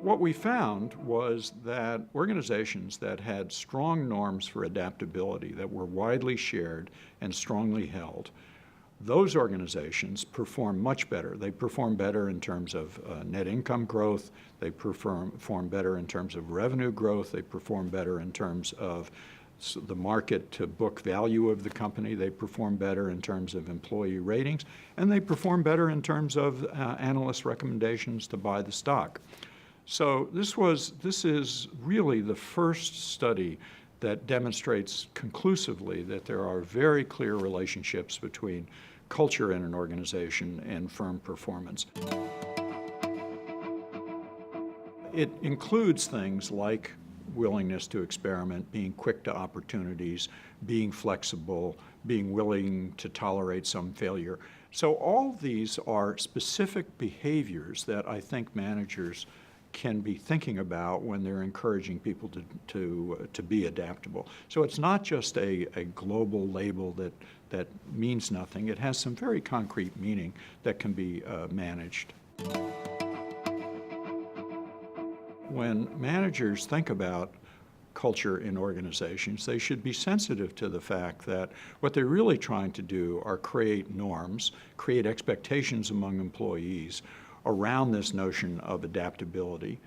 What we found was that organizations that had strong norms for adaptability that were widely shared and strongly held, those organizations perform much better. They perform better in terms of net income growth. They perform better in terms of revenue growth. They perform better in terms of the market to book value of the company. They perform better in terms of employee ratings. And they perform better in terms of analyst recommendations to buy the stock. So this is really the first study that demonstrates conclusively that there are very clear relationships between culture in an organization and firm performance. It includes things like willingness to experiment, being quick to opportunities, being flexible, being willing to tolerate some failure. So all these are specific behaviors that I think managers can be thinking about when they're encouraging people to be adaptable. So it's not just a global label that means nothing. It has some very concrete meaning that can be managed. When managers think about culture in organizations, they should be sensitive to the fact that what they're really trying to do are create norms, create expectations among employees around this notion of adaptability,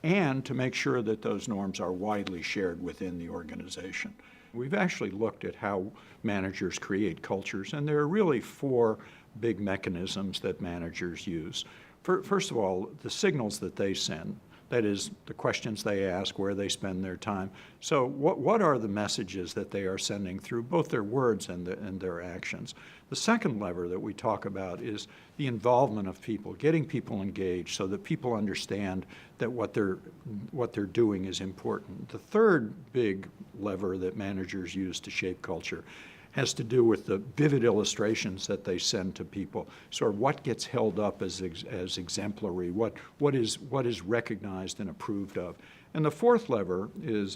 and to make sure that those norms are widely shared within the organization. We've actually looked at how managers create cultures, and there are really four big mechanisms that managers use. First of all, the signals that they send. That is, the questions they ask, where they spend their time. So what are the messages that they are sending through both their words and their actions? The second lever that we talk about is the involvement of people, getting people engaged so that people understand that what they're doing is important. The third big lever that managers use to shape culture has to do with the vivid illustrations that they send to people. Sort of what gets held up as exemplary, what is recognized and approved of. And the fourth lever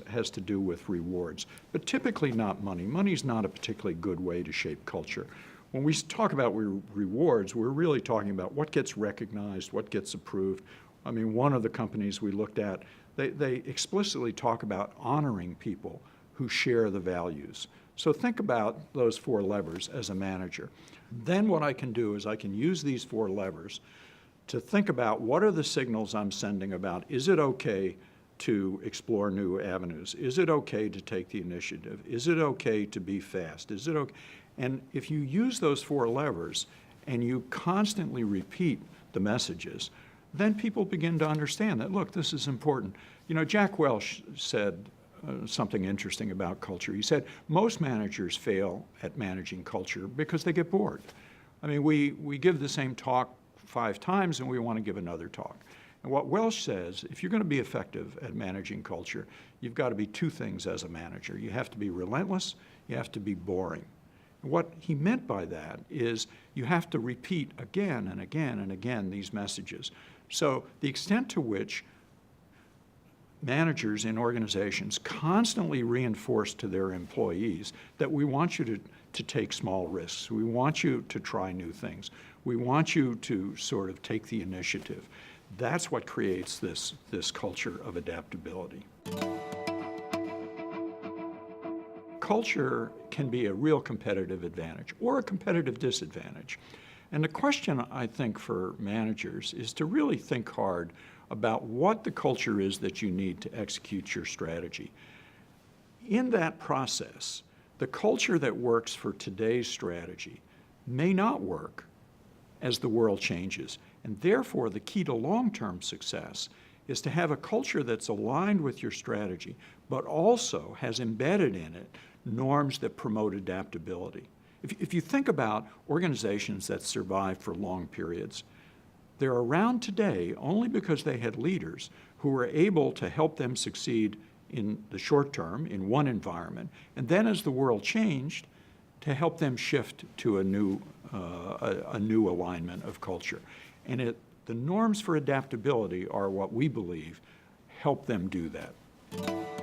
has to do with rewards, but typically not money. Money's not a particularly good way to shape culture. When we talk about rewards, we're really talking about what gets recognized, what gets approved. I mean, one of the companies we looked at, they explicitly talk about honoring people who share the values. So think about those four levers as a manager. Then what I can do is I can use these four levers to think about what are the signals I'm sending about, is it okay to explore new avenues? Is it okay to take the initiative? Is it okay to be fast? Is it okay? And if you use those four levers and you constantly repeat the messages, then people begin to understand that, look, this is important. You know, Jack Welch said something interesting about culture. He said, most managers fail at managing culture because they get bored. I mean, we give the same talk 5 times and we want to give another talk. And what Welch says, if you're going to be effective at managing culture, you've got to be 2 things as a manager. You have to be relentless, you have to be boring. And what he meant by that is you have to repeat again and again and again these messages. So the extent to which managers in organizations constantly reinforce to their employees that we want you to take small risks. We want you to try new things. We want you to sort of take the initiative. That's what creates this culture of adaptability. Culture can be a real competitive advantage or a competitive disadvantage. And the question, I think, for managers is to really think hard about what the culture is that you need to execute your strategy. In that process, the culture that works for today's strategy may not work as the world changes. And therefore, the key to long-term success is to have a culture that's aligned with your strategy, but also has embedded in it norms that promote adaptability. If you think about organizations that survive for long periods, they're around today only because they had leaders who were able to help them succeed in the short term in one environment, and then as the world changed, to help them shift to a new alignment of culture. And the norms for adaptability are what we believe help them do that.